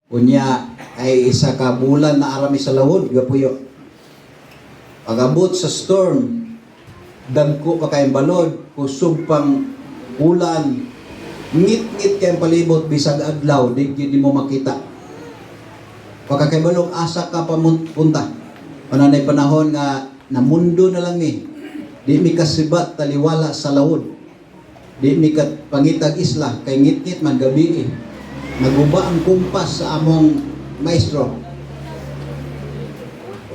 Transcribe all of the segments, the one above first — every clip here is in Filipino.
Unya ay isa ka bulan na arami sa lawod, gapuyo. Pag-abot sa storm, dagko pa kayong balod, kusog pang ulan, ngit-ngit kayong palibot, bisag adlaw, di mo makita. Pagkakaibalong asa ka pamunta. Pananay panahon nga na mundo na lang ni. Di mi kasibat taliwala sa lawod. Di mi kat pangitag isla kay ngit-ngit man gabi. Naguba ang kumpas sa among maestro.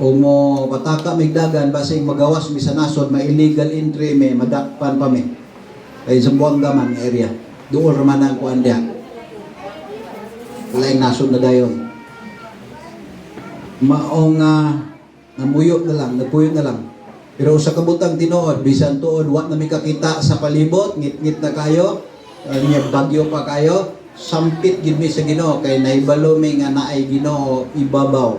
O mo pataka migdagan basing magawas mi sa nasod, may illegal entry may madakpan pa mi. Kay sa Buanga man area. Doon raman ang kuan diha. Laing nasod na dayon. Maong namuyot na lang, nagpuyot na lang. Pero sa kabutang tinuod, bisan tuod, wa na mi kakita sa palibot, ngit-ngit na kayo, bagyo pa kayo, sampit gid mi sa Ginoo kay naibalo mi nga naay Ginoo ibabaw.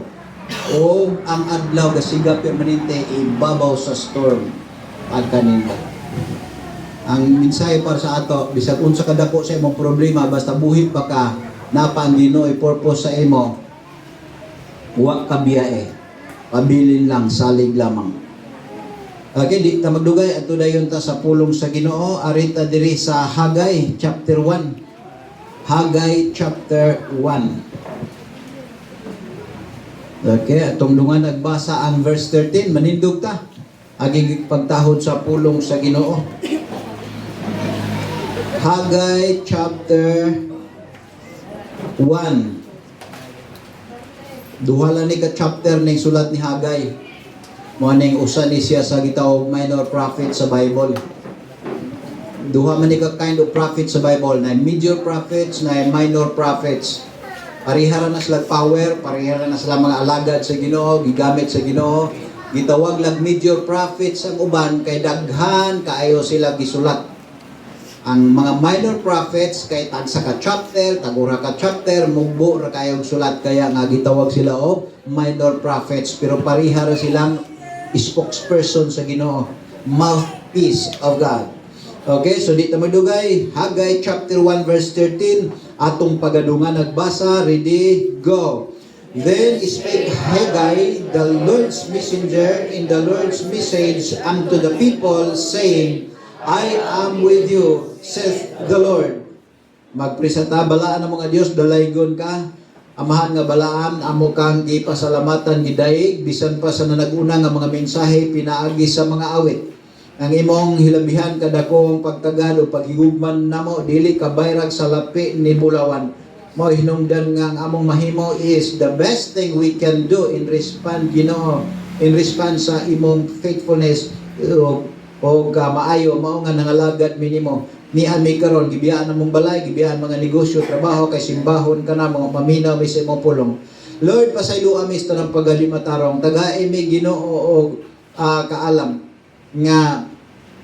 O ang adlaw gasiga permanente ibabaw sa storm at kaninda. Ang mensahe para sa ato, bisag unsa kadako sa imong problema, basta buhi pa ka, napa ang Ginoo i-purpose sa imo. Wa ka biyae, pabilin lang, salig lamang. Okay, di ta magdugay ato dayon ta sa pulong sa Ginoo. Arita diri sa Hagay chapter 1. Hagay chapter 1. Okay, atong dungan nagbasa ang verse 13, manindog ta. Aging pagtahod sa pulong sa Ginoo. Hagay chapter 1. Duha lang ni ka chapter ning sulat ni Hagay. Morning usa ni siya sa gitawag minor prophet sa Bible. Duha man ni ka kind of prophet sa Bible, na major prophets, na minor prophets. Parihara na sila power, parihara na sila mga alagad sa Ginoo, gigamit sa Ginoo. Gitawag lang major prophets ang uban kay daghan kaayo sila gisulat. Ang mga minor prophets kay tagsa ka chapter, tagura ka chapter, mugbo ra kayong sulat, kaya nga gitawag sila og minor prophets, pero pareha ra silang spokesperson sa Ginoo, mouthpiece of God. Okay, so dito madugay, Hagay chapter 1 verse 13, atong pagadungan nagbasa, ready, go. Then spake Haggai, the Lord's messenger, in the Lord's message unto the people, saying, I am with you, saith the Lord. Magpresenta balaan ng mga Dios, dalaygon ka. Amahan nga balaan, amo kang gipasalamatan gidaig, bisan pa sa nanaguna nga mga mensahe pinaagi sa mga awit. Ang imong hilabihan kadakong pagtagad o paghigugman namo, dili ka bayrag sa lapi ni bulawan. Mo hinungdan nga ang among mahimo is the best thing we can do in response, Ginoo, in response sa imong faithfulness o maayo mao nga nangalagad minimo nian mi karon gibiyaan namong balay, gibiyaan mga negosyo, trabaho kay simbahon kana mga maminaw mi sa imong pulong. Lord, pasaylo amis tanang pagalimatarong tagaay mi Ginoo og kaalam nga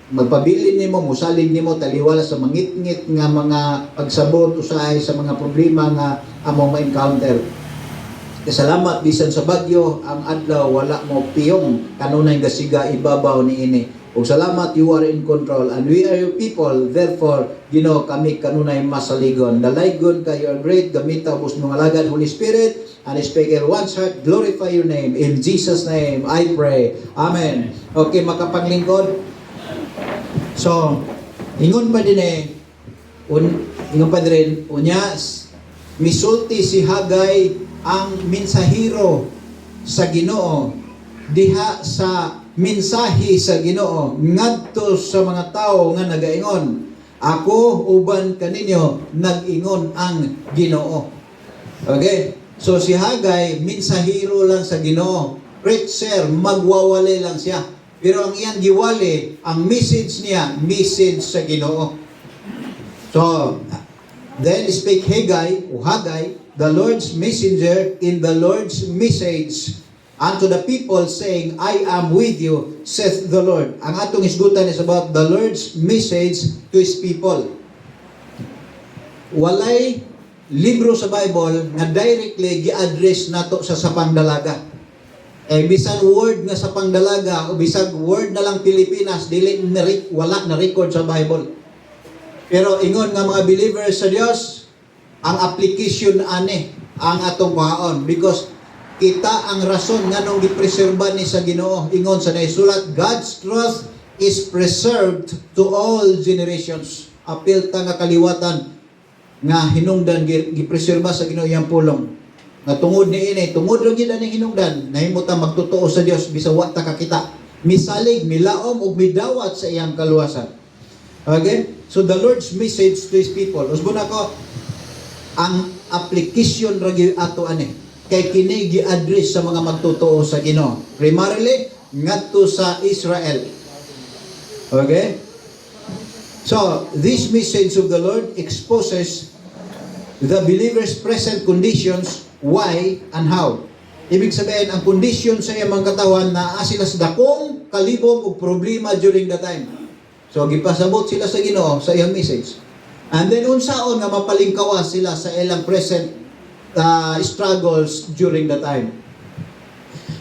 magpabilin nimo, musalig nimo taliwala sa mangit-ngit nga mga pagsabot usahay sa mga problema nga among ma-encounter. Salamat bisan sa bagyo ang adlaw wala mo piyong kanunay gasiga ibabaw niini. O salamat, you are in control and we are your people, therefore Ginoo kami kanunay masaligon. Dalaygon ka, you are great, gamita ubos mga alagad, Holy Spirit, and speaker one's heart, glorify your name. In Jesus' name I pray. Amen. Okay, makapaglingkod. So, ingon pa din ingon pa din unyas, misulti si Hagay ang mensahero sa Ginoo diha sa mensahe sa Ginoo ngadto sa mga tao nga nagaingon, ako uban kaninyo nag-ingon ang Ginoo. Okay, so si Hagay mensahero lang sa Ginoo, preacher, magwawali lang siya, pero ang iyang giwali, ang message niya, message sa Ginoo. So then spake Haggai, the Lord's messenger, in the Lord's message unto the people, saying, I am with you, saith the Lord. Ang atong isgutan is about the Lord's message to His people. Walay libro sa Bible nga directly gi-address nato sa sapang dalaga. Bisan word nga sapang dalaga o bisan word na lang Pilipinas, dili wala na record sa Bible. Pero ingon nga mga believers sa Dios, ang application ani ang atong kuhaon because kita ang rason nga nung gipreserba ni sa Ginoo. Ingon sa naisulat, God's truth is preserved to all generations. Apil ta nga kaliwatan nga hinungdan gipreserba sa Ginoo iyang pulong. Nga tungod ni ini, tungod ra gid ani hinungdan, nahimo ta magtotoo sa Dios bisan wa ta kakita. Misalig, milaom ug midawat sa iyang kaluwasan. Okay? So the Lord's message to His people, usbon ako, ang application ra gyud ato ani kay kini gi-address sa mga magtotoo sa Ginoo. Primarily ngadto sa Israel. Okay? So, this message of the Lord exposes the believer's present conditions, why and how. Ibig sabihin, ang condition sa iyang mga katawan na sila sa dakong kalibog o problema during the time. So, gipasabot sila sa Ginoo sa iyang message. And then, unsaon nga mapalingkawas sila sa ilang present struggles during the time.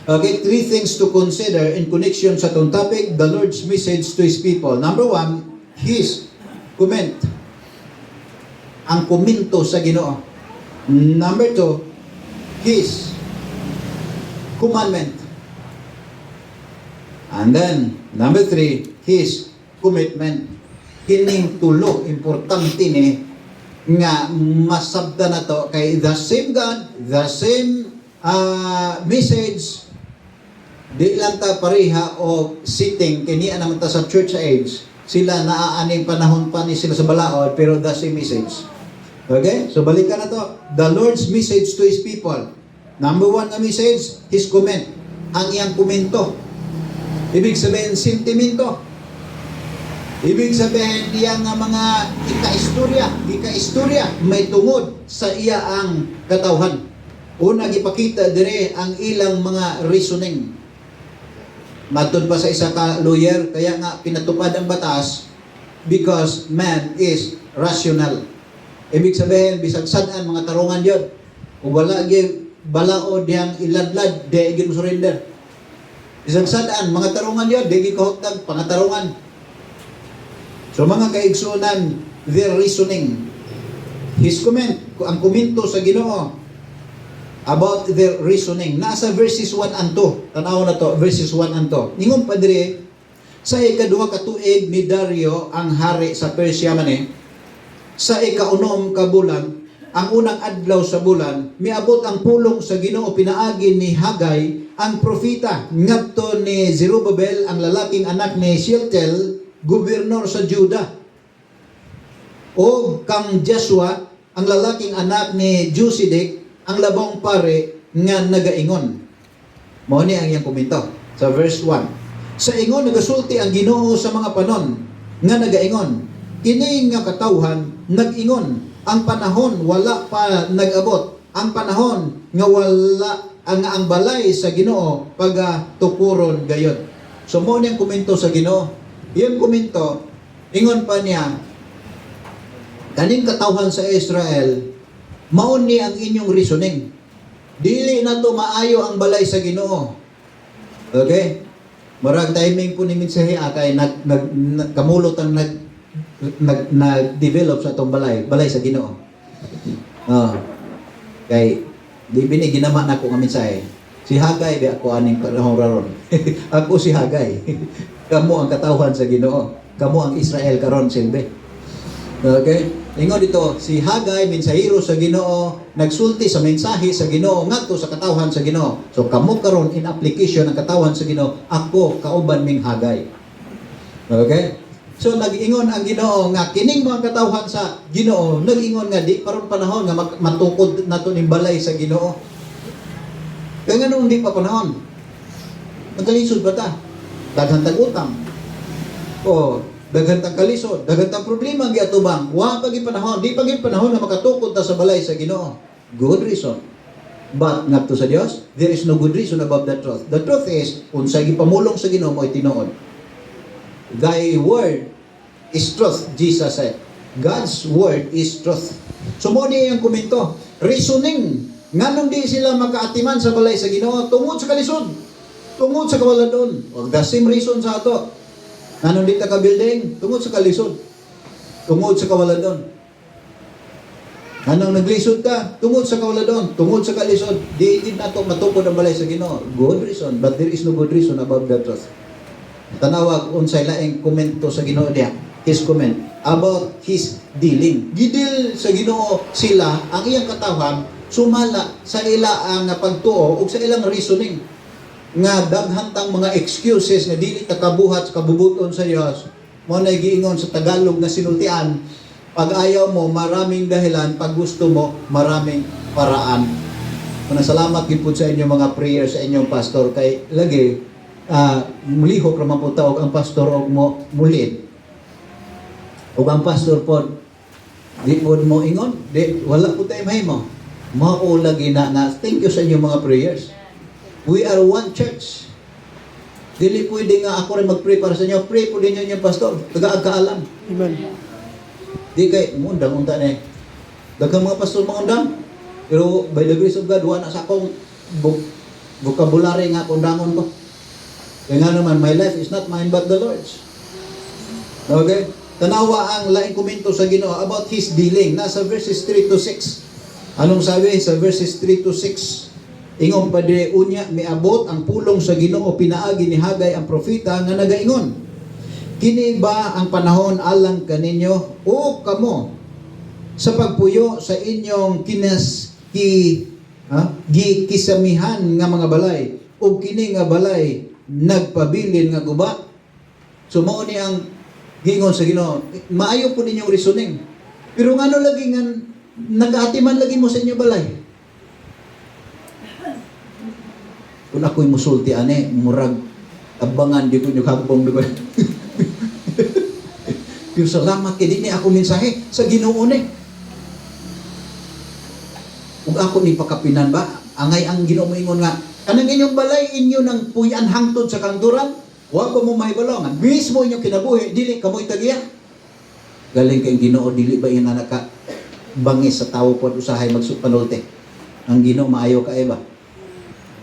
Okay, 3 things to consider in connection sa itong topic, the Lord's message to His people. Number 1, His comment. Ang komento sa Ginoo. Number 2, His commandment. And then, number 3, His commitment. Kining tulo, importante ni nga masabda na to kay the same God, the same message, di lang ta pareha o sitting kini naman ta sa church age. Sila naaaning panahon pa ni sila sa balaod pero the same message. Okay? So balikan na to. The Lord's message to His people. Number 1 na message, His comment. Ang iyang komento. Ibig sabihin, sentimento. Ibig sabihin, iyang mga ika-istorya, may tungod sa iya ang katawhan. Una, ipakita dire ang ilang mga reasoning. Matod pa sa isa ka lawyer, kaya nga pinatupad ang batas because man is rational. Ibig sabihin, bisag saan mga tarungan yun. O wala balaod diyang iladlad, di gin surrender. Bisag saan mga tarungan yun, di gikahutag, pangatarungan. So mga kaigsunan, their reasoning. His comment, ang komento sa Ginoo about their reasoning. Nasa verses 1 and 2. Tanaw na to, verses 1 and 2. Ningon pa dire, sa ikaduha ka tuig ni Dario ang hari sa Persia man sa ikaunom ka bulan, ang unang adlaw sa bulan, miabot ang pulong sa Ginoo pinaagi ni Hagay, ang propeta, ngadto ni Zerubbabel, ang lalaking anak ni Shealtiel, gobernador sa Juda. O kang Joshua, ang lalaking anak ni Josedek, ang labong pare nga nagaingon. Mao ni ang iyang komento sa verse 1. Sa ingon nagasulti ang Ginoo sa mga panon nga nagaingon. Kini nga katawhan nag-ingon. Ang panahon wala pa nag-abot. Ang panahon nga wala ang balay sa Ginoo pagatukuron gayod. So mao ni ang komento sa Ginoo. Yung komento, ingon pa niya, kaning katawhan sa Israel, maun ni ang inyong reasoning. Dili na to maayo ang balay sa Ginoo. Okay? Marag timing po ni mensahe kay kamulot ang nag-develop sa itong balay sa Ginoo. Kay di bini ginama na ko nga mensahe. Si Hagay di ako aning raron. Ako si Hagay. Kamu ang katawhan sa Ginoo. Kamu ang Israel karon silbi. Okay? Ingon dito, si Hagay, mensahero sa Ginoo, nagsulti sa mensahe sa Ginoo ngadto sa katawhan sa Ginoo. So kamu karon in application ang katawhan sa Ginoo, ako kauban ming Hagay. Okay? So nag-ingon ang Ginoo nga kining mga katawhan sa Ginoo, nag-ingon nga di paron panahon nga matukod nato ning balay sa Ginoo. Kaya nga nung di pa panahon, magkalisod ba ta? Daghantang utang. O, daghantang kalisod, daghantang problema ang giatubang. Wa pagi panahon, di pagi panahon na makatukod ta sa balay sa Ginoo. Good reason. But ngadto sa Dios, there is no good reason above the truth. The truth is, unsay gipamulong sa Ginoo mo'y tinuod. Thy word is truth, Jesus said. God's word is truth. So mo ni ang komento, reasoning nganong di sila makaatiman sa balay sa Ginoo tungod sa kalisod. Tungod sa kawaladon. O the same reason sa ato. Nganong di ta ka building tungod sa kalisod. Tungod sa kawaladon. Anong naglisod ka? Tungod sa kauladon, tungod sa kalisod, di na to matukod ang balay sa Ginoo. Good reason, but there is no good reason above the truth. Tanawag unsay laing komento sa Ginoo diya. His comment about his dealing. Gidil sa Ginoo sila ang iyang katawhan sumala sa ila ang pagtuo ug sa ilang reasoning nga daghantang mga excuses nga dili takabuhat sa kabubuton sa Dios. Mao na giingon sa Tagalog na sinultian, pag ayaw mo, maraming dahilan. Pag gusto mo, maraming paraan. Salamat gid po sa inyong mga prayers sa inyong pastor. Kay lagi, mulihok naman po taog ang pastor og mo mulit. O ang pastor po, di po mo ingon, di, wala po tayo mahimo. Mao lagi na thank you sa inyong mga prayers. We are one church. Dili pwede nga ako rin mag-pray para sa inyo. Pray po din yun yung pastor. Taga-agkaalam. Amen. Di kay mundang unta ni. Daghang mga pastor mangundang. Pero by the grace of God, wala sa akong vocabulary nga kundangon ko. Kaya nga naman, my life is not mine but the Lord's. Okay? Tanawa ang laing komento sa Ginoo about his dealing. Nasa verses 3 to 6. Anong sabi sa verses 3 to 6? Ingon pa di unya, miabot ang pulong sa Ginoo pinaagi ni Hagay ang propeta nga nagaingon. Kini ba ang panahon alang kaninyo o kamo sa pagpuyo sa inyong kisamihan nga mga balay o kini nga balay nagpabilin nga guba? So mao ni ang gingon sa Ginoo. Maayo po ninyong reasoning. Pero ngano lagi nga nagaatiman lagi mo sa inyong balay? Kung ako'y musulti ane, murag abangan di ko nyo kagbong di ba? Pero salamat kay di ni ako mensahe sa Ginoo ni. Ug ako ni pakapinan ba, angay ang Ginoo moingon nga, kanang inyong balay inyo nang puyan hangtod sa kanduran, wa pa mo mahibalongan. Mismo inyo kinabuhi, dili kamoy tagiya. Galing kay Ginoo, dili ba yung naka bangis sa tawo pod usahay magsupanulte. Ang Ginoo maayo kay ba?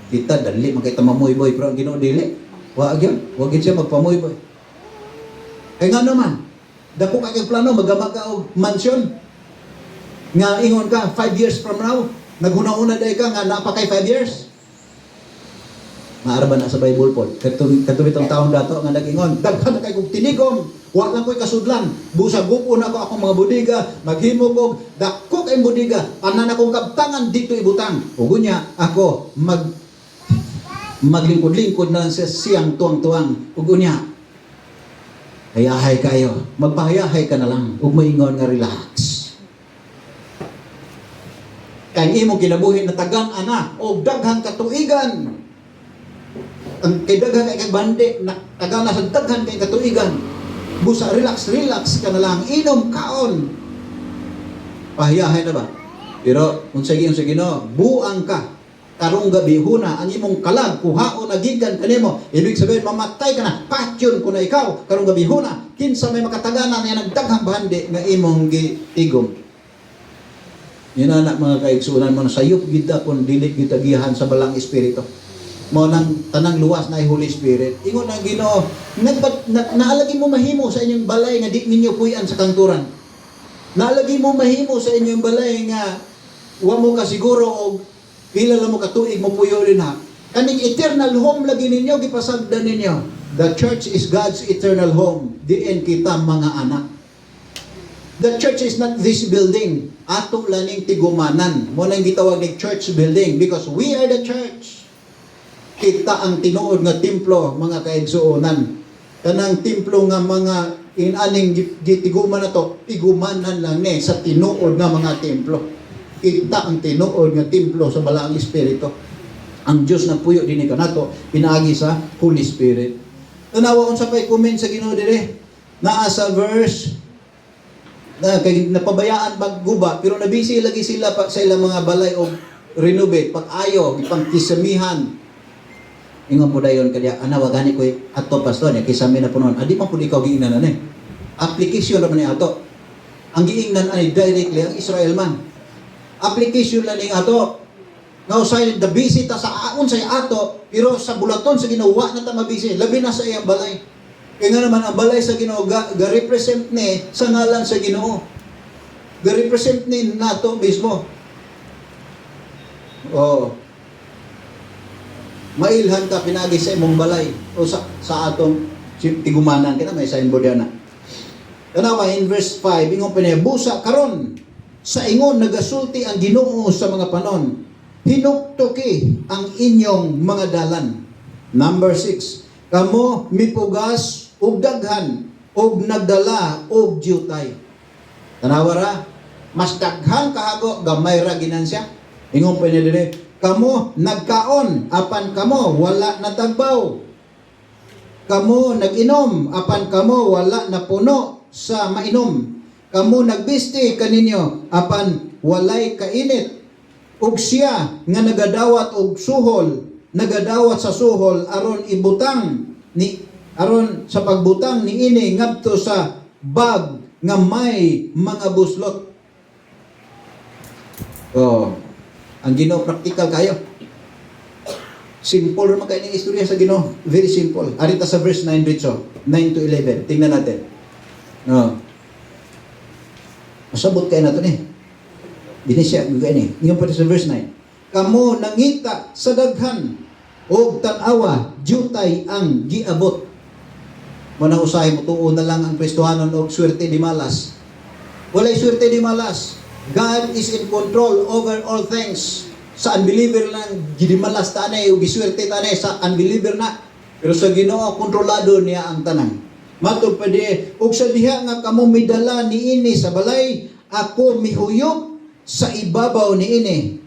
Kita dali makita mamoy-boy pero ang Ginoo dili. Wa gyud, wa gyud siya magpamoy-boy. Kaya nga naman, dako ka kay plano magamag ka og mansion. Nga ingon ka 5 years from now, naghuna-una day ka nga napa kay 5 years. Maarba na sa Bible po. Katulitong taon dato nga nag-ingon, daghan na kay kog tinigom, wa lang ko'y kasudlan. Busag-gupo na ko akong mga budiga, maghimo kog dako kay budiga, anan akong kabtangan dito ibutang. Ug unya ako maglingkod-lingkod na sa siyang tuwang-tuwang. Ug unya, hayahay kayo. Magpahayahay ka na lang. Ug moingon nga relax. Kaya imo kinabuhi na tagang ana o daghang katuigan. Ang kay daghan kay bande na tagang nasa daghan kay katuigan. Busa relax ka na lang. Inom kaon. Pahayahay na ba? Pero unsay Ginoo, buang ka. Karong gabi huna ang imong kalag kuhaon na gikan kanimo, ibig sabihin mamatay ka na, patyon ko na ikaw karong gabi huna kinsa may makataganan niya nagdaghang bande nga imong gitigom. Yun na mga kaigsunan mo na sayop gid kon dili gitagihan sa balang espiritu. Mo nang tanang luwas na Holy Spirit. Ingon ang Ginoo, naalagi mo mahimo sa inyong balay nga di ninyo puy-an sa kanturan. Naalagi mo mahimo sa inyong balay nga wa mo ka siguro og pila lang mo katuig mo puyo rin ha. Kaning eternal home lagi ninyo, gipasagdan ninyo. The church is God's eternal home. Diin kita mga anak. The church is not this building. Ato laning tigumanan. Mo nang gitawag ni church building because we are the church. Kita ang tinuod nga templo, mga kaigsuonan. Kanang templo nga mga inaning gitiguman na to, tigumanan lang ni sa tinuod nga mga templo. Kita ang tinuod nga templo sa balaang espiritu. Ang Dios na puyo dinhi kanato pinaagi sa Holy Spirit. Tanawa unsa pay comment sa Ginoo dire? Naa sa verse kay napabayaan pagguba pero nabisi lagi sila pa sa ilang mga balay og renovate pag-ayo ipang kisamihan. Ingon po dayon kaya ana wagani ko ato pastor niya kisami na punon. Adi man pud ikaw giingnan ani. Application ra man ni ato. Ang giingnan ay directly ang Israel man. Application lang ning ato. Now say the busy ta sa aon say ato pero sa bulaton sa Ginoo wa na ta mabisi labi na sa iyang balay. Kaya nga naman ang balay sa Ginoo ga represent ni sa ngalan sa Ginoo. Ga-represent ni nato mismo. O, mailhan ka pinagi sa imong balay o sa atong tigumanan kina may signboard yan na. Tanawa in verse 5, ingon pa niya, busa karon sa ingon nagasulti ang Ginoo sa mga panon, hinuktoki ang inyong mga dalan. Number 6, kamo mipugas og daghan og nagdala og diutay. Tanawa ra, mas daghan kahago gamay ra ginansya. Ingon pa niya dili, kamo nagkaon apan kamo wala natagbaw. Kamo nag-inom apan kamo wala napuno sa mainom. Kamo nagbisti kaninyo apan walay kainit. Ug siya nga nagadawat og suhol, nagadawat sa suhol aron ibutang ni aron sa pagbutang niini ngadto sa bag nga may mga buslot. Oh, ang Ginoo practical kayo. Simple naman kayo ng istorya sa Ginoo. Very simple. Arita sa verse 9 dito. 9 to 11. Tingnan natin. No. Masabot kayo na ito ni. Binisya, kayo ni. Ngayon pa sa verse 9. Kamo nangita sa daghan o tanawa, jutay ang giabot. Muna usahay mo, tuon na lang ang Kristohanon o swerte di malas. Walay swerte di malas. God is in control over all things. Sa unbeliever lang, gidimalas tanay o giswerte tanay sa unbeliever na. Pero sa Ginoo, kontrolado niya ang tanan. Matod pa di, ug sa diha nga kamo midala niini sa balay, ako mihuyop sa ibabaw niini.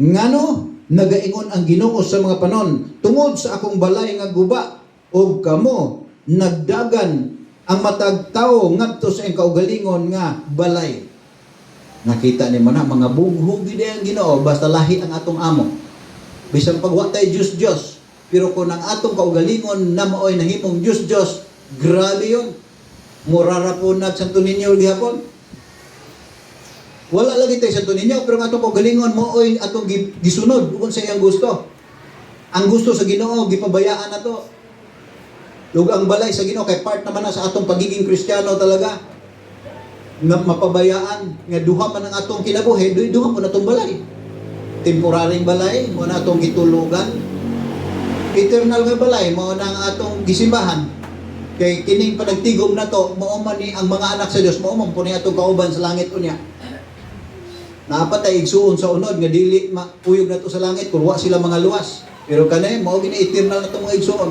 Ngano, nagaingon ang Ginoo sa mga panon, tungod sa akong balay nga guba, ug kamo, nagdagan ang matag tao ngadto sa iyang kaugalingon nga balay. Nakita ni mo na, mga bughog gid ang Ginoo, basta lahi ang atong amo. Bisan pagwa tay Diyos-Diyos, pero kung ang atong kaugalingon na maoy nahimong Diyos-Diyos, grabe yun. Murara po na Santo Niño gihapon. Wala lagi tayo Santo Niño, pero ang atong kaugalingon maoy atong gisunod kung sa iyang gusto. Ang gusto sa Ginoo, gipabayaan na to. Lug ang balay sa Ginoo, kay part naman na sa atong pagiging Kristiyano talaga. Nga mapabayaan, nga duha man ang atong kinabuhi, duha mo na itong balay. Temporaring balay, mo na atong gitulugan. Eternal nga balay, mo na ang atong gisimbahan. Kay kining panagtigom na to, mauman ni ang mga anak sa Dios, mauman po ni atong kauban sa langit unya. Naapatay igsuon sa unod, nga dili mauyog na to sa langit, kung wa sila mga luwas. Pero kanay, mao gini eternal na to mga igsuon.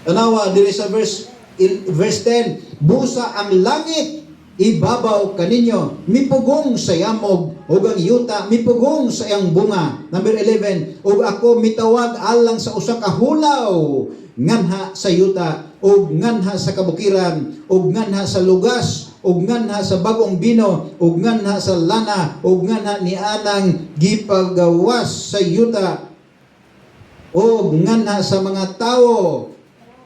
Tanawa, dili sa verse 10, busa ang langit, ibabaw kaninyo, mipugong sa yamog, ug ang yuta, mipugong sa iyang bunga. Number 11, ug ako mitawag alang sa usa ka hulaw, nganha sa yuta, ug nganha sa kabukiran, ug nganha sa lugas, ug nganha sa bagong bino, ug nganha sa lana, ug nganha ni anang gipagawas sa yuta, ug nganha sa mga tao,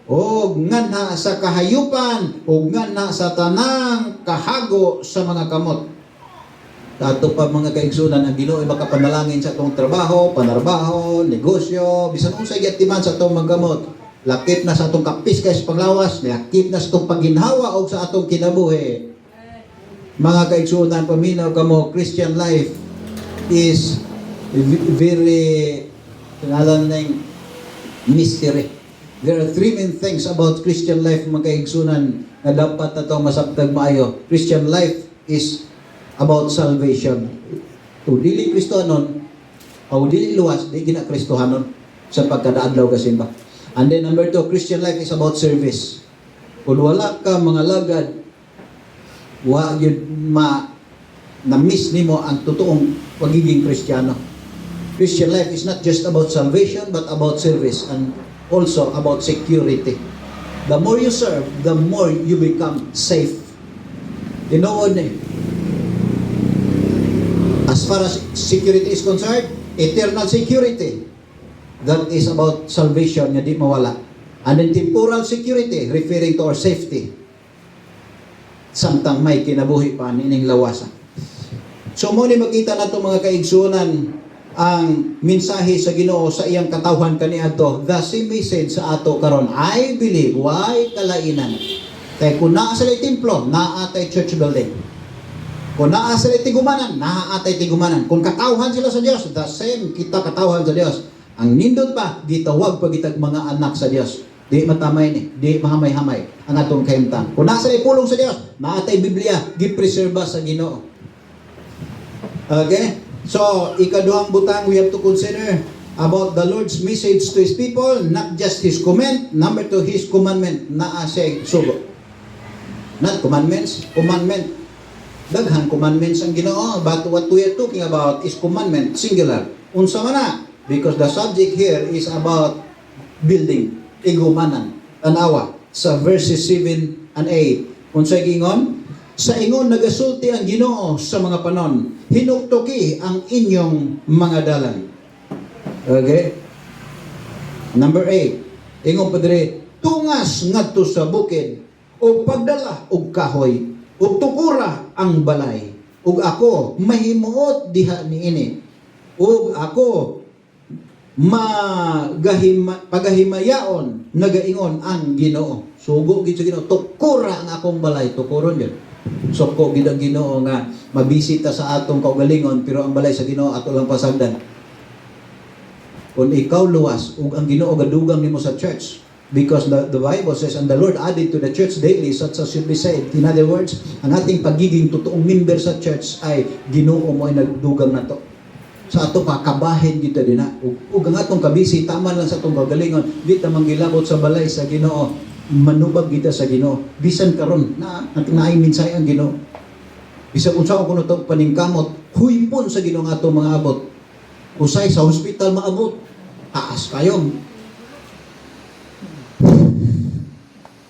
o nganha sa kahayupan, o nganha sa tanang kahago sa mga kamot. Dato pa mga kaigsunan, ang Ginoo ay makapanalangin sa atong trabaho, panarbaho, negosyo, bisan unsay gyatiman sa atong magkamot. Lakip na sa atong kapis kay sa panglawas, lakip na sa atong pagginhawa o sa atong kinabuhi. Mga kaigsunan, paminaw kamo, Christian life is very, tinalan na yung mystery. There are three main things about Christian life, mga kaigsunan, na dapat na itong masabtag maayo. Christian life is about salvation. Kung dili Kristohanon, o dili luwas, di gina Kristohanon sa pagkadaadlaw kasimba. And then number 2, Christian life is about service. Kung wala ka mga lagad, wa yun na-miss nimo ang totoong pagiging Kristiyano. Christian life is not just about salvation, but about service and also about security. The more you serve, the more you become safe. You know what? As far as security is concerned, eternal security. That is about salvation, nga di mawala. And then temporal security, referring to our safety. Samtang may kinabuhi pa nining lawasan. So mo ni makita na ito mga kaigsunan, ang mensahe sa Ginoo sa iyang katawhan kaniadto, the same message sa ato karon. I believe, why kalainan? Kaya kung naa sa templo, naa tay church building. Kung naa sila tigumanan, naatay tigumanan. Kung katawhan sila sa Dios, the same kita katawhan sa Dios. Ang nindot pa, gitawag pa kitag mga anak sa Dios. Di matamay ni, di mahamay-hamay ang atong kahimtang. Kung naa sila pulong sa Dios, naatay Biblia, gipreserba sa Ginoo. Okay? So, ikaduhang butang we have to consider about the Lord's message to His people, not just His comment. Number 2, His commandment. Naa siya sugo. Not commandments, commandment. Daghan commandments ang Ginoo, but what we are talking about is commandment, singular. Unsa man na? Because the subject here is about building, igumanan, tanawa, sa verses 7 and 8. Unsa gingon? Sa ingon nagasulti ang Ginoo sa mga panon, hinuktoki ang inyong mga dalan. Okay? Number 8. Ingon pa dire, tungas ngadto sa bukid o pagdala og kahoy ug tukura ang balay ug ako mahimuot diha niini ug ako pagahimayaon nagaingon ang Ginoo. Sugo gid sa Ginoo, tukura ang akong balay, tukuron yun. So ko gid ang Ginoo nga mabisita sa atong kaugalingon, pero ang balay sa Ginoo ato lang pasagdan. Kung ikaw luwas ug ang Ginoo gadugang nimo sa church, because the Bible says, and the Lord added to the church daily, such as should be said. In other words, ang ating pagiging totoong member sa church ay Ginoo mo ay nagdugang na to. Sa ato pa, kabahin kita din na. Ug ang atong kabisi, tama lang sa atong gagalingon, di ta manggilabot sa balay sa Ginoo, manubag kita sa Ginoo. Bisan karon na naay minsay ang Ginoo. Bisan unsa ko kuno to paningkamot, huypon sa Ginoo nga atong mga abot. Usay sa hospital maabot, taas kayong.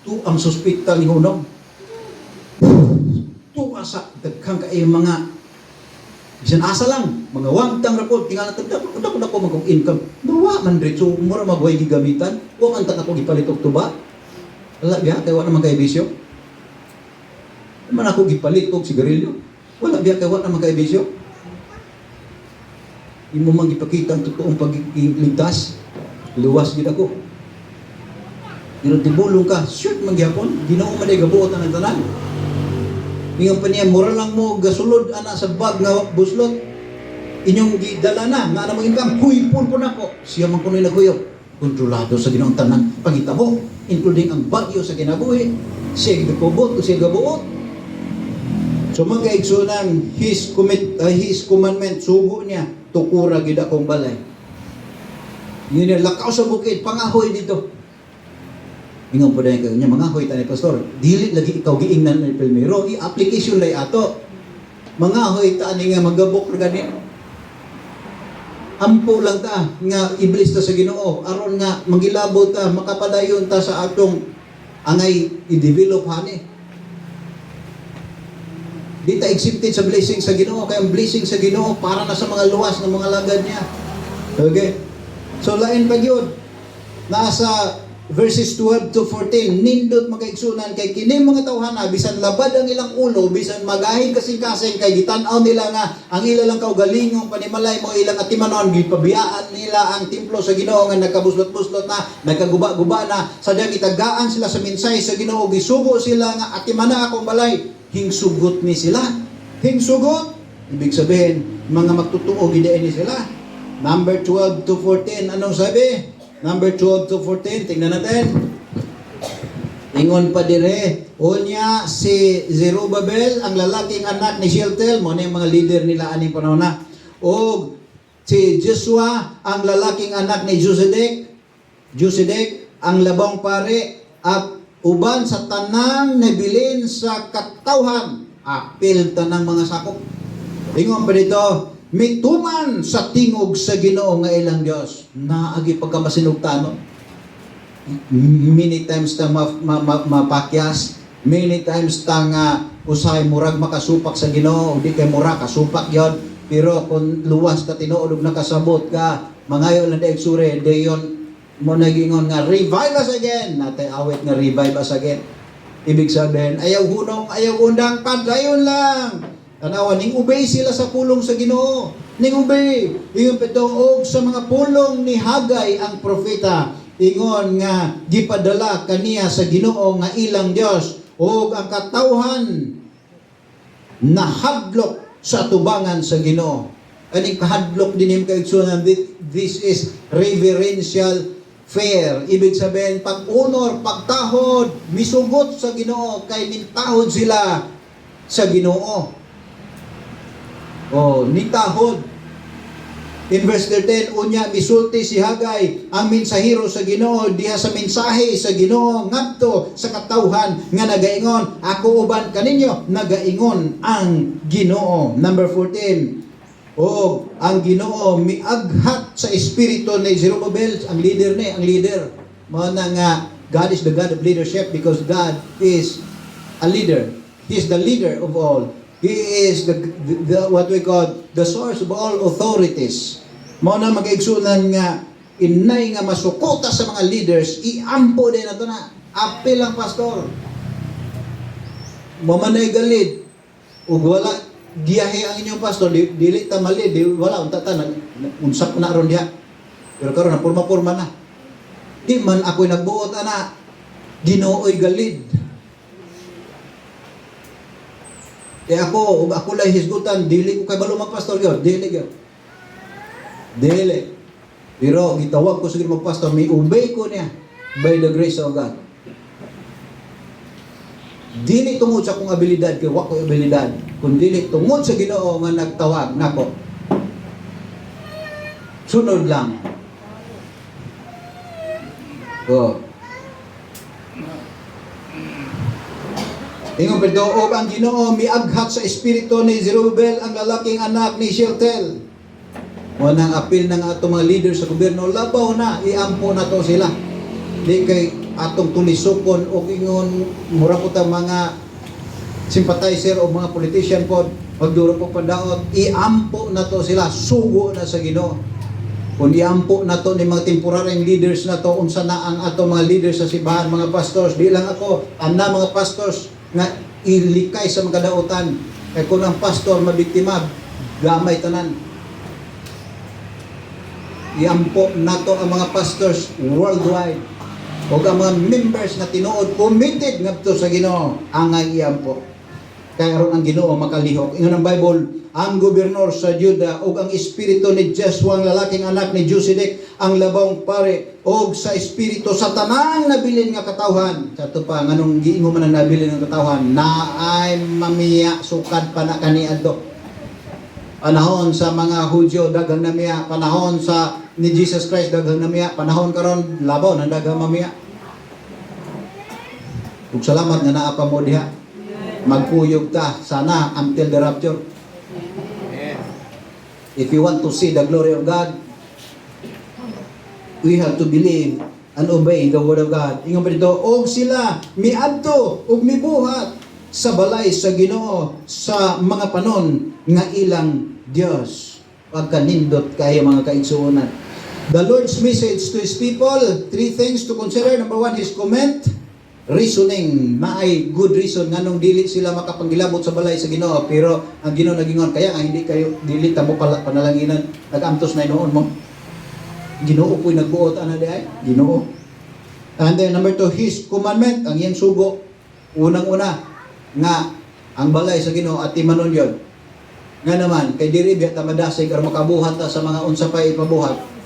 Tu ang hospital ni Hunong. Tu asa daghang kay mga bisan asa lang, mga wagtang rapod, tingala tagdap, kung ako magkong income, duwa man diretso, mura magway gigamitan, huwag ang ako gipalit og tuba. Wala biya, kaya wala naman kay bisyo. Man ako gipalit og sigarilyo. Wala biya, kaya wala naman kay bisyo. Imo man gipakita ang totoong pagligtas, luwas gid ako. Pero tibulong ka, shoot man gyapon, Ginoo man ay gabuot ang tanan. Ingon pa niya, mura lang mo gasulod ana sa bag nga buslot. Inyong gidala na, nga mo income, huypon po na po. Siya man kuno'y naguyop. Kontrolado sa Ginoong tanan, pangitabo, including ang bagyo sa kinabuhi. Siya gagabot o siya gabuot. So magkaigsunan, his commandment, sugo niya, tukura gid akong balay. Yun yung lakaw sa bukid, pangahoy dito. Ingon po dahil kayo niya, mga hoy tanay pastor, dili lagi ikaw giingnan ng pilmero, i-application lay ato. Mga hoy tani nga magabok na gani. Ampo lang ta, nga iblis ta sa Ginoo, aron nga magilabot ta, makapadayon ta sa atong angay i-develop hani. Di ta accepted sa blessing sa Ginoo, kaya ang blessing sa Ginoo para na sa mga luwas ng mga lagad niya. Okay? So lain pa yun. Nasa verses 12 to 14, nindot makaigsunan kay kining mga tawhana, bisan labad ang ilang ulo, bisan magahig kasing-kasing, kay gitan-aw nila nga ang ila lang kaugalingong panimalay mo ilang atimanon, gipabiyaan nila ang templo sa Ginoo nga nagkabuslot-buslot na, nagkaguba-guba na, sadya gitagaan sila sa minsay sa Ginoo, gisugo sila nga atimana akong balay, hingsugot ni sila. Hingsugot, ibig sabihin, mga magtutuo gidain ni sila. Number 12 to 14, anong sabi? Number 12 to 14, tingnan natin. Ingon pa dire, unya si Zerubbabel, ang lalaking anak ni Shealtiel, mo na yung mga leader nila aning panahon na. O si Joshua, ang lalaking anak ni Josedek, ang labang pare, at uban sa tanang nabilin sa katawhan, apil tanang mga sakop. Ingon pa dito, mituman sa tingog sa Ginoo nga ilang Dios. Naagi pagkamasinugtanon. Many times ta mapakyas, many times ta nga usay murag makasupak sa Ginoo, di kay mura kasupak yon. Pero kung luwas ta tinuod ug nakasabot ka, mangayo lang daig sure, dayon mo nagingon nga revive us again. Natay awit nga revive us again. Ibig sabihin, ayaw hunong, ayaw undang, padayon lang. Tanawa, ning ubay sila sa pulong sa Ginoo. Ning ubay. Ingon pituog sa mga pulong ni Hagay ang propeta. Ingon nga gipadala kaniya sa Ginoo nga ilang Dios ug ang katawhan nahadlok sa tubangan sa Ginoo. Aning kahadlok din yung kaigsunan, this is reverential fear. Ibig sabihin, pag-honor, pagtahod, misugot sa Ginoo, kay nintahod sila sa Ginoo. Oh, nintahod. In verse 13, unya misulti si Hagay ang mensahero sa Ginoo diha sa mensahe sa Ginoo ngadto sa katawhan nga nagaingon, ako uban kaninyo nagaingon ang Ginoo. Number 14. O ang Ginoo miaghat sa espiritu ni Zerubbabel, ang leader ni, ang leader. Mao na nga God is the God of leadership because God is a leader. He is the leader of all. He is the what we call the source of all authorities. Mao na mag-igsunan nga inay nga masukota sa mga leaders, iampo din nato na. Apil ang pastor. Mamanay galid. Ug wala diyahe ang inyong pastor, dili ta mali, wala unta ta unsap na ron diha. Pero karon na purma-purma na. Di man ako'y nagbuot ana. Ginoo'y galid. Kaya ako lang hisgutan, dili ko kay balo magpastor gyud, dili gyud. Dili. Pero gitawag ko sige magpastor, may obey ko niya by the grace of God. Dili tungod sa akong abilidad, kay wa ko abilidad, kundi tungod sa Ginoo nga nagtawag nako. Sunod lang. Oh. Ingon pero og ang Ginoo miaghat sa espiritu ni Zerubbabel ang lalaking anak ni Shealtiel. Mo nang apil ng atong mga leader sa gobyerno, labaw na, iampo na to sila. Di kay atong tulisokon o ingon mura po ta mga sympathizer o mga politician po magduro po padaot, iampo na to sila, sugo na sa Ginoo. Kung iampo na to ni mga temporary leaders na to, unsa na ang atong mga leaders sa simbahan, mga pastors, di lang ako, ana mga pastors nga ilikay sa mga kadautan. Kaya kung ang pastor mabiktima, gamay tanan. Iampo na to ang mga pastors worldwide. O ang mga members na tinuod, committed nga to sa Ginoo, angay iampo. Kaya ron ang Ginoo makalihok. Ingon ang Bible, ang gobernador sa Juda o ang espiritu ni Jesua, ang lalaking anak ni Josedek, ang labawng pare, o sa espiritu sa tanang nabilin nga katawhan. Kato pa, nganong giingo man ang nabilin nga katawhan, na ay mamiya, sukad pa na kaniadto. Panahon sa mga Hudyo, daghang namiya. Panahon sa ni Jesus Christ, daghang namiya. Panahon karon labaw, na daghang mamiya. Ug salamat nga naa pa mo diha. Magkuyog ta, sana, until the rapture. If you want to see the glory of God, we have to believe and obey the word of God. Ingon pa dito, og sila miadto ug mibuhat sa balay sa Ginoo sa mga panon nga ilang Dios. Pagkanindot kayo mga kaigsuonan. The Lord's message to His people, 3 things to consider. Number 1, His comment, reasoning, na ay good reason nganong dili sila makapangilabot sa balay sa Ginoo, pero ang Ginoo nagingon kaya nga hindi kayo dili ta mo panalanginan, nagamtos na noon mo. Ginoo ko'y nagbuot ana di ay Ginoo. And then number 2, His commandment, ang iyang sugo. Unang-una nga ang balay sa Ginoo at timanon yon. Nga naman kay diri biya ta madasig aron makabuhat ta sa mga unsa pa ipabuhat.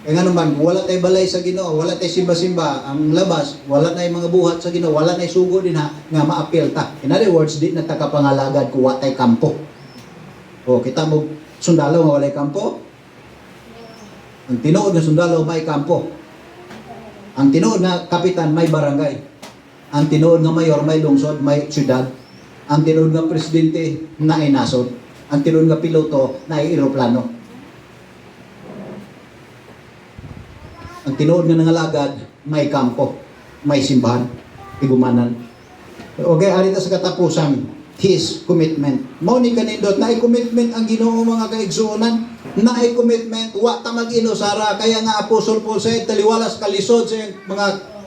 Kaya nga naman, wala tayo balay sa Ginoo, wala tayo simba-simba, ang labas, wala tayo mga buhat sa Ginoo, wala tayo sugo din ha, nga maapil ta. In other words, di na takapangalagad kung wala tayo kampo. O, kita mo, sundalo nga wala kampo. Ang tinuod na sundalo, may kampo. Ang tinuod na kapitan, may barangay. Ang tinuod na mayor, may lungsod, may syudad. Ang tinuod na presidente, na ay nasod. Ang tinuod na piloto, na ay eroplano. Ang tinuod nga nangalagad, may kampo, may simbahan, igumanan. Okay, arita sa katapusan, His commitment. Mao ni kanindot, na commitment ang Ginoo mga kaigsuonan, na commitment, wa ta mag-inusara, kaya nga Apostol Paul said, taliwalas kalisod sa mga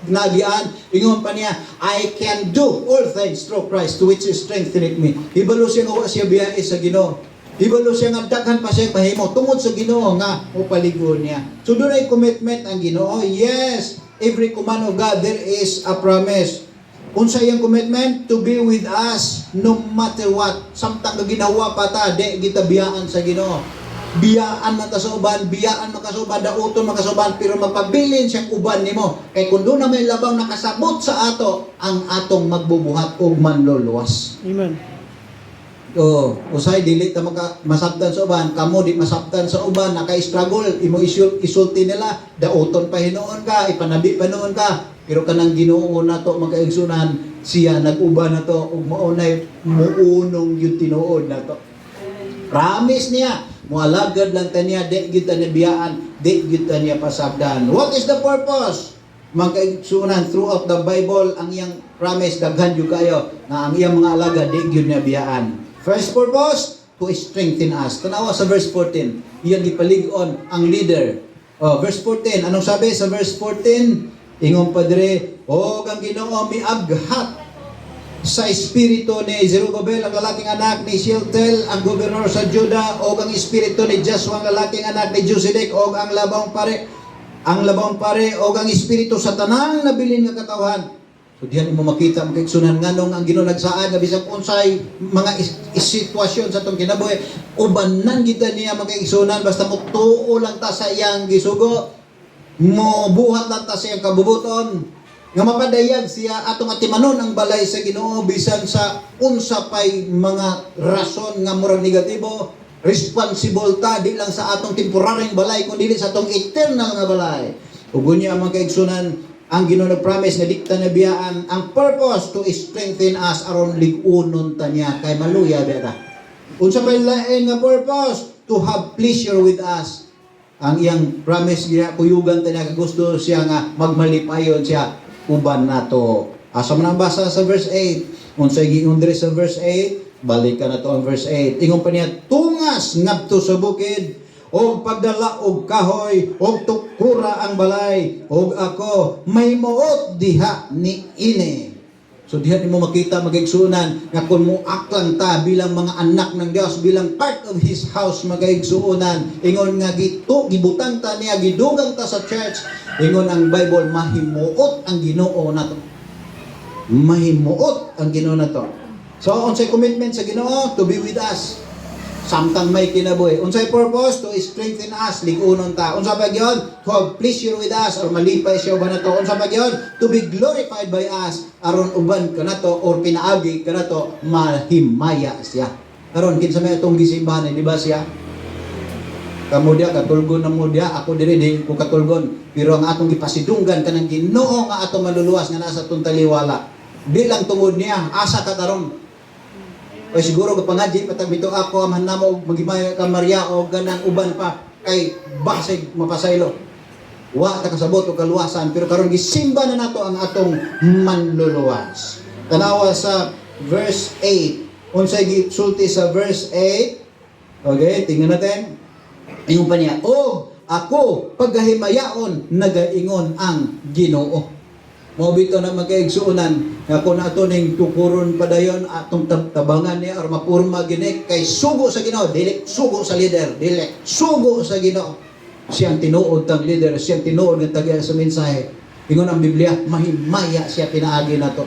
nagian, ingon pa niya, I can do all things through Christ, to which is strengthening me. Hibalo siya nga wa siya biyahe sa Ginoo. Hibalo siya nga daghan pa siya pahimo tungod sa Ginoo nga upaligon niya. So doon ay commitment ang Ginoo. Yes, every command of God there is a promise. Unsa iyang commitment? To be with us no matter what. Samtang ginawa pa ta, di kita biyaan sa Ginoo. Biyaan man ta sa uban, biyaan man ka sa uban, dauton man ka sa uban, pero magpabilin siyang uban nimo. Kay kung doon na may labang nakasabot sa ato, ang atong magbubuhat og manluluwas. Amen. Usay dili ta masabtan sa uban, kamo di masabtan sa uban, naka-struggle, imo isulti nila, dauton pa hinuon ka, ipanabi pa noon ka. Pero kanang Ginoo na to magkaigsunan, siya nag-uban na to ug maunay muunong yung tinuod na to. Promise niya, mualagad lang ta niya, di gyud ta niya biyaan, di gyud ta niya pasabdan. What is the purpose? Magkaigsunan throughout the Bible, ang iyang promise daghan jud kayo nga ang iyang mga alagad di gyud niya biyaan. First purpose, to strengthen us. Tanawa sa verse 14. Iyang gipalig-on ang leader. Verse 14. Anong sabi sa verse 14? Ingon pa dire, og ang Ginoo miaghat sa espiritu ni Zerubbabel, ang lalaking anak ni Shealtiel, ang gobernador sa Juda, og ang espiritu ni Joshua, ang lalaking anak ni Josedek, og ang labang pare, og ang espiritu sa tanang nabilin nga katawhan. So diyan mo makita magkaigsunan nganong ang Ginoo nagsaad nga bisag unsay mga sitwasyon sa atong kinabuhi, ubanan kita niya magkaigsunan basta mutuo lang ta sa iyang gisugo, mo buhat lang ta sa iyang kabubuton, nga mapadayag siya atong atimanon ang balay sa Ginoo bisan sa unsa pay mga rason nga murag negatibo. Responsible ta di lang sa atong temporaryong balay kundi sa atong eternal nga balay. Ug unya ang magkaigsunan, ang Ginoo nag-promise nga dikta na biyaan ang purpose to strengthen us aron lig-unon ta niya kay maluya beta. Unsa pay lain nga purpose? To have pleasure with us. Ang iyang promise niya kuyugan ta niya, gusto siya nga magmalipayon siya uban nato. Asa man ang basa sa verse 8? Unsay giingon diri sa verse 8? Balik ka na to ang verse 8. Ingon pa niya, tungas ngadto sa bukid, og pagdala og kahoy, og tukura ang balay, og ako may muot diha ni ini. So diha nimo makita magigsuunan nga kung muaklang ta bilang mga anak ng Dios, bilang part of His house magigsuunan. Ingon nga gibutang ta niya, gidugang ta sa church. Ingon ang Bible, mahimuot ang Ginoo nato. Mahimuot ang Ginoo nato. So unsay commitment sa Ginoo? To be with us. Samtang may kinabuhi. Unsay purpose? To strengthen us, lig-unon ta. Unsa pa gyud? To have pleasure with us, or malipay siya uban nato. Unsa pa gyud? To be glorified by us, aron uban kanato or pinaagi kanato mahimaya siya. Karon kinsa may atong gisimbahan, di ba siya? Kamudya katulgon na mudya, ako diri di ko katulgon. Pero ang atong gipasidunggan kanang Ginoo nga atong maluluwas nga nasa atong taliwala. Di lang tungod niya, asa ka karon. O siguro kapangadji patag ako amahan namo maghimayo ka Maria o ganang uban pa kay basig mapasaylo. Wa ta kasabot og kaluwasan, pero karon gisimba na nato ang atong manluluwas. Tanawa sa verse 8. Unsay gisulti sa verse 8? Okay, tingnan natin. Ingon pa niya, "O ako paggahimayaon nagaingon ang Ginoo." Mao bitaw na magkaigsuonan nga kung ato ning tukuron padayon atong tabangan niya or mapurma gini kay sugo sa Ginoo, dili sugo sa leader, dili sugo sa Ginoo. Siyang tinuod tang leader, siyang tinuod nga taga sa mensahe. Ingon ang Biblia, mahimaya siya pinaagi nato.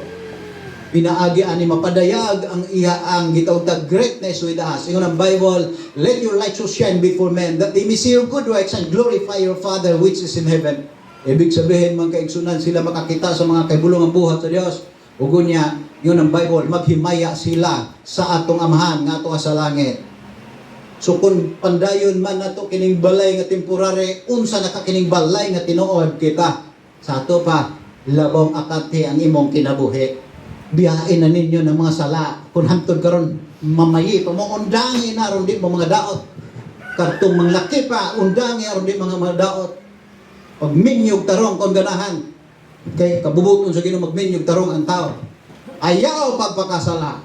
Pinaagi ani mapadayag ang iya ang gitawag greatness with us. Ingon ang Bible, let your light so shine before men that they may see your good works and glorify your Father which is in heaven. Ibig sabihin, mga kaigsunan, sila makakita sa mga kaibulong ang buhat sa Dios. Ugo niya, yun ang Bible, maghimaya sila sa atong amahan nga ato sa langit. So kung pandayon man nato kining balay nga temporary, unsa na ka kining balay nga tinuod kita. Sa ato pa, labong akati ang imong kinabuhi. Biyain na ninyo ng mga sala. Kung hantod karon mamayi, pamuundangi na aron di mga daot. Kartong manglaki pa, undangi aron di mga daot. Pag minyog tarong kung ganahan, kay kabubuton sa Ginoo magminyog tarong ang tao. Ayaw pagpakasala.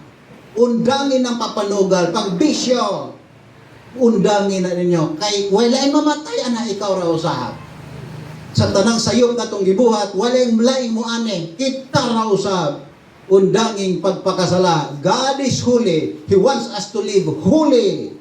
Undangin ng papanugal, pagbisyo. Undangin na ninyo. Kay walay mamatay ana ikaw ra usab. Sa tanang sayop natong gibuhat, walay laing mo ani, kita ra usab. Undanging pagpakasala. God is holy. He wants us to live holy.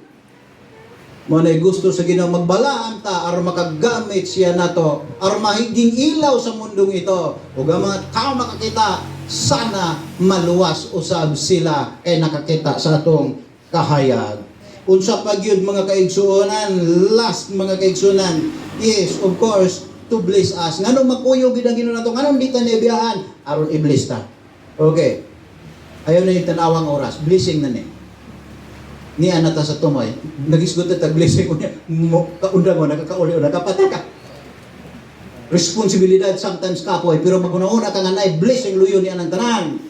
Manay gusto sa Ginoo magbalaan ta aron makagamit siya nato aron mahiging ilaw sa mundong ito ug ang mga tao makakita sana maluwas usab sila kay nakakita sa atong kahayag. Unsa pa gyud mga kaigsuonan, last mga kaigsuonan is of course to bless us. Ngano makuyo gid ang Ginoo nato? Ngano di ta nibiyahan aron i-bless ta? Okay. Ayaw na yung tanawang oras. Blessing na ni. Ni anata sa tumoy. Nagisgot ta blessing ko niya. Kaunda mo nakakauli o nakapatay ka. Responsibilidad sometimes kapoy pero maguna-una ka nga nay blessing luyo ni anang tanan.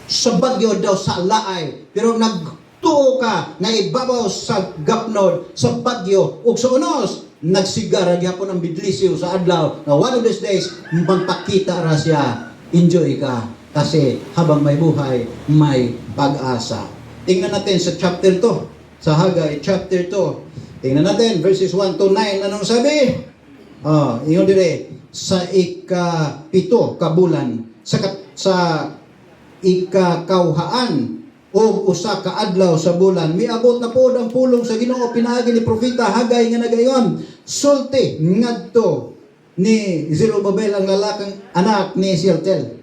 Sa bagyo daw sa laay pero nagtuo ka nga ibabaw sa gapnod sa bagyo ug sa unos nagsigara gyapon ang bidlisiw sa adlaw na one of these days magpakita ra siya. Enjoy ka kasi habang may buhay may pag-asa. Tingnan natin sa chapter 2 sa Haggai chapter 2. Tingnan natin verses 1 to 9 anong sabi? Ingon dire sa ika-7 ka bulan sa ikakauhaan o usa ka adlaw sa bulan miabot na pod ang pulong sa Ginoo pinaagi ni propeta Haggai nga nagaingon sulti ngadto ni Zerubbabel ang lalakang anak ni Shealtiel.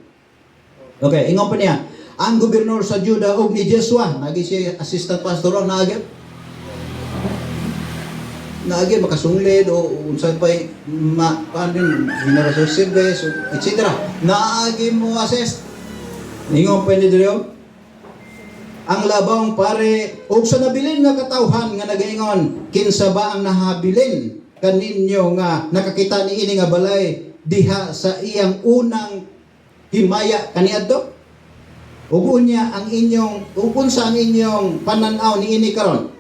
Okay, ingon pa niya ang gobernador sa Juda og ni Joshua nagi siya assistant pastor naagi makasunglid o unsay pay paandin general service etc. Naagi mo assist ingon pa ni Drio ang labang pare ug sa nabilin nga katawhan nga nagaingon kinsa ba ang nahabilin kaninyo nga nakakita ni ini nga balay diha sa iyang unang himaya kaniadto ug unya ang inyong ug unsa ang inyong pananaw ni ini karon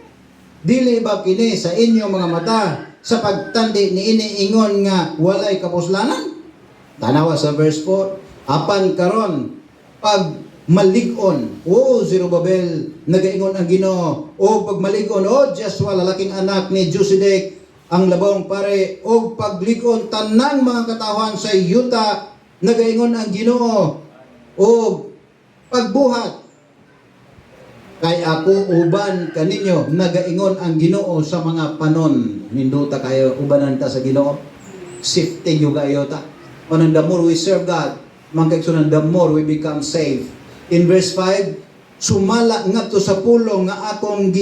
dili ba kini sa inyong mga mata sa pagtandi ni ini ingon nga walay kapuslanan tanawa sa verse 4 apan karon pag malig-on o Zerubbabel nagaingon ang Ginoo o pag malig-on o Joshua lalaking anak ni Josedek ang labong pare o paglig-on tanang mga katawhan sa yuta nagaingon ang Ginoo o pagbuhat kay ako uban kaninyo nagaingon ang Ginoo sa mga panon ninduta kayo ubanan ta sa Ginoo safety yung kayo ta on the more we serve God mga kaigsunan the more we become safe. In verse 5 sumala ngadto sa pulong nga akong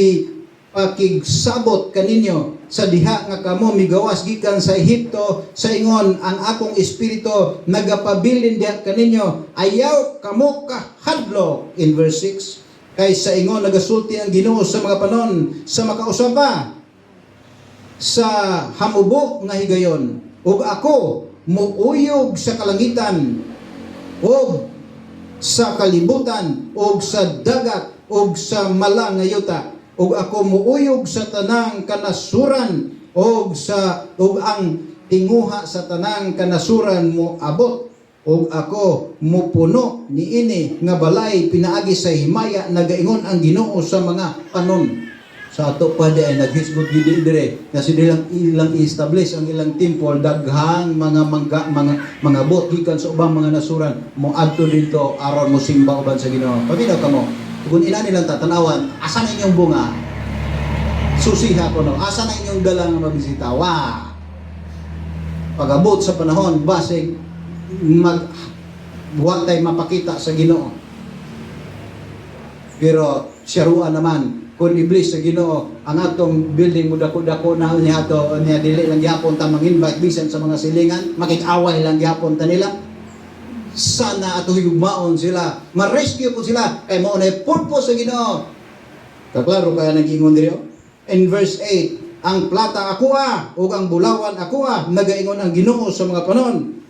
pakigsabot kaninyo sa diha nga kamo migawas gikan sa Ehipto sa ingon ang akong espiritu nagapabilin diha kaninyo ayaw kamo kahadlok. In verse 6 kay sa ingon nagasulti ang Ginoo sa mga panon sa makausaba sa hamubo nga higayon ug ako muuyog sa kalangitan ug sa kalibutan ug sa dagat ug sa malang nga yuta ug ako muuyog sa tanang kanasuran ug ang tinguha sa tanang kanasuran mo abot ug ako mupuno niini nga balay pinaagi sa himaya nagaingon ang Ginoo sa mga panon. Sa ato pa di ay naghisgot gid dire kasi ilang i-establish ang ilang temple daghang mga bot gikan sa ubang mga nasuran mo adto dito aron mo simba uban sa Ginoo. Paminaw kamo kung ina nilang tatanawan asa na inyong bunga susiha ko no asa na inyong dala nga mabisita pag-abot sa panahon basig buwag tayo mapakita sa Ginoo pero syaruan naman kung iblis sa Ginoo ang atong building mo dako-dako na niya to niya dili lang gyapon ta mang-invite bisan sa mga silingan makik-away lang gyapon ta nila sana ato higugmaon sila ma-rescue po sila kay mao na purpose sa Ginoo kaklaro kaya nag-ingon diri in verse 8 ang plata ako ug ang bulawan ako nagaingon ang Ginoo sa mga panon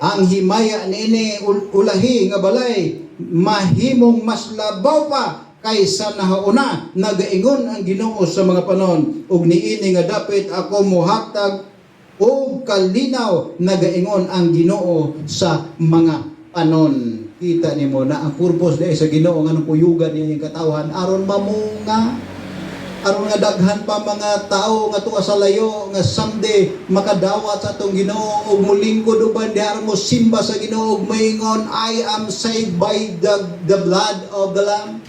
ang himaya niini ulahi nga balay mahimong mas labaw pa kaysa nahauna nagaingon ang Ginoo sa mga panon ug niini nga dapit ako mohatag og kalinaw nagaingon ang Ginoo sa mga panon. Kita nimo na ang purpose dai sa Ginoo nganong kuyugan niya yung katawhan aron mamunga aron nga daghan pa mga tao nga tuwa sa layo nga someday makadawat sa atong Ginoo ug mulingkod uban diha mo simba sa Ginoo ug maingon I am saved by the blood of the Lamb.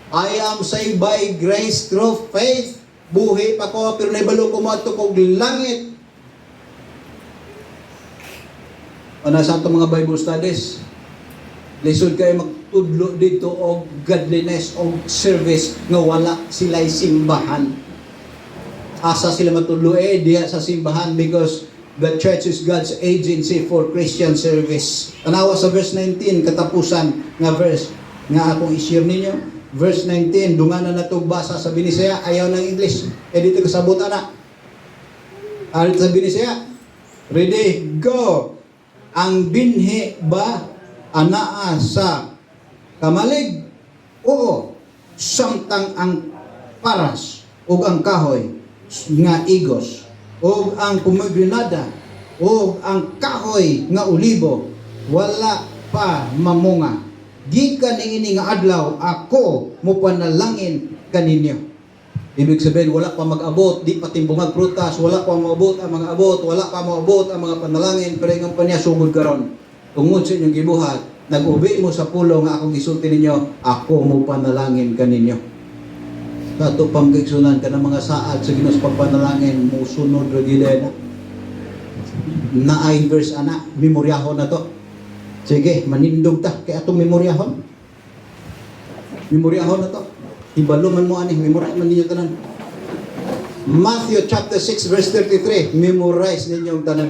I am saved by grace through faith. Buhi pa ko pero naibalo ko mo ato kog langit. Ano sa ato mga Bible studies? Lisod kayo magtudlo dito og godliness og service nga wala sila'y simbahan. Asa sila matudlo diya sa simbahan because the church is God's agency for Christian service. Tanawa sa verse 19 katapusan nga verse nga akong i-share ninyo. Verse 19, dunganan na itong basa sa Binisaya, ayaw ng English. Dito kasabot na. Arit sa Binisaya. Ready, go! Ang binhi ba anaa sa kamalig? Oo. Samtang ang paras o ang kahoy nga igos o ang pomegranada o ang kahoy nga olibo wala pa mamunga. Gikan ini nga adlaw ako mo panalangin kaninyo. Ibig sabihin, wala pa mag-abot, di pa timbungag prutas, wala pa maabot ang mga abot, wala pa maabot ang mga panalangin, pero ang panya sugod karon. Tungod sa inyong gibuhat, nag-ubi mo sa pulo nga akong gisulti ninyo, ako mo panalangin kaninyo. Kato pamgigsunan ka ng mga saad sa Ginoo sa pagpanalangin, mo sunod ra gid na ay verse ana, memoryahon na to. Sige, manindog ta kay atong memoryahon. Memoryahon na to. Ibalo man mo ani, memorize man ninyo tanan. Matthew chapter 6 verse 33, memorize ninyo ang tanan.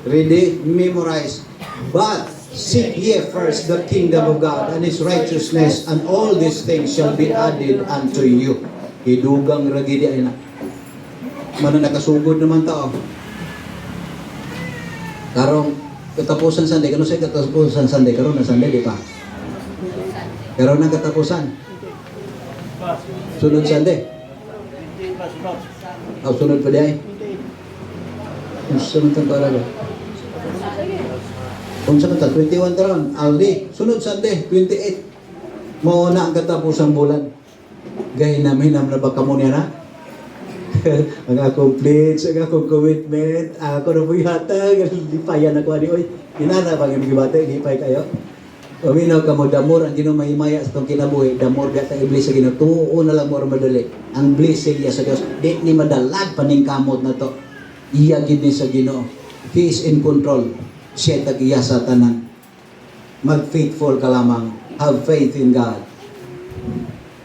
Ready? Memorize. But seek ye first the kingdom of God and His righteousness, and all these things shall be added unto you. Idugang ragidi ay na. Mano nakasugod naman tao. Karong katapusan Sunday, kano sa katapusan Sunday? Karon na Sunday, di pa? Karon na katapusan. Sunod Sunday. Sunod pa di ay? Sunod ang paraga. Kung sa kata, 21 taron, Aldi. Sunod Sunday, 28. Mauna ang katapusang bulan. Gaya namin, na ba kamo niya na? Ang akong plates, ang akong commitment, ako na po yata, lipayan ako, oy, inana bang yung gibate, lipay kayo? Uminaw ka mo, damor, ang ginumahimaya sa itong kinabuhi, damor gata iblis sa Ginoo, tuo na lang mo madali. Ang blessing niya sa Diyos, di ni madalag paning kamot na to. Iya gid ni sa Ginoo. He is in control. Siya tag-iya sa tanan. Mag-faithful ka lamang. Have faith in God.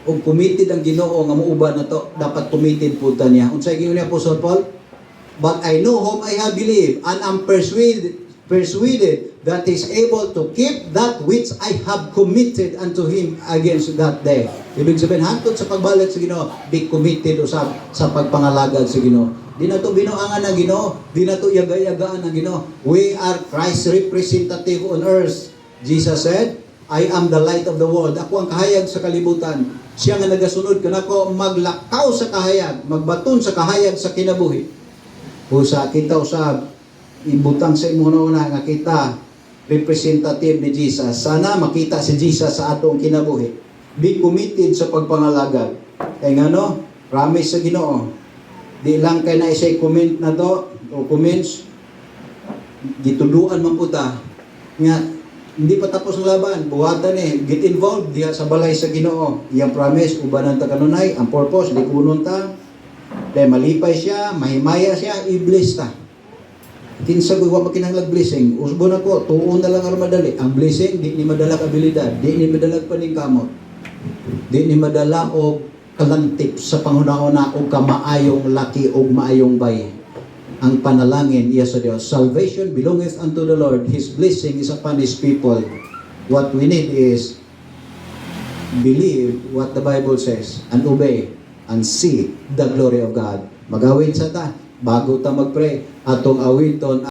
Kung committed ang Ginoo nga muuban na to, dapat committed po ta niya. Unsay giingon ni Apostle Paul? But I know whom I have believed, and am persuaded that is able to keep that which I have committed unto him against that day. Ibig sabihin, hantod sa pagbalik sa Ginoo, be committed usab sa pagpangalagad sa Ginoo. Di na to binuangan ng Ginoo, di na to yaga-yagaan ng Ginoo. We are Christ's representative on earth. Jesus said, I am the light of the world. Ako ang kahayag sa kalibutan. Siya nga nagasunod kanako maglakaw sa kahayag, magbaton sa kahayag sa kinabuhi. Usa kita usab ibutang sa imong una nga kita representative ni Jesus. Sana makita si Jesus sa atong kinabuhi. Be committed sa pagpangalagad. Kay ngano, promise sa Ginoo. Di lang kay na isay comment na to o comments gituduan man puta nga hindi pa tapos ang laban, buhatan get involved diha sa balay sa Ginoo. Iyang promise ubanan ta kanunay, ang purpose di kunon ta. Dahil malipay siya, mahimaya siya, i-bless ta. Kinsa ko wa makinahanglan blessing. Usbon ako, tuon na lang ang madali. Ang blessing di ni madala abilidad, di ni madala paningkamot. Di ni madala og kalantip sa panghuna-una og kamaayong laki og maayong bayi. Ang panalangin iya sa Dios. Salvation belongeth unto the Lord. His blessing is upon His people. What we need is believe what the Bible says and obey and see the glory of God. Magawin sa ta bago ta magpray atong awiton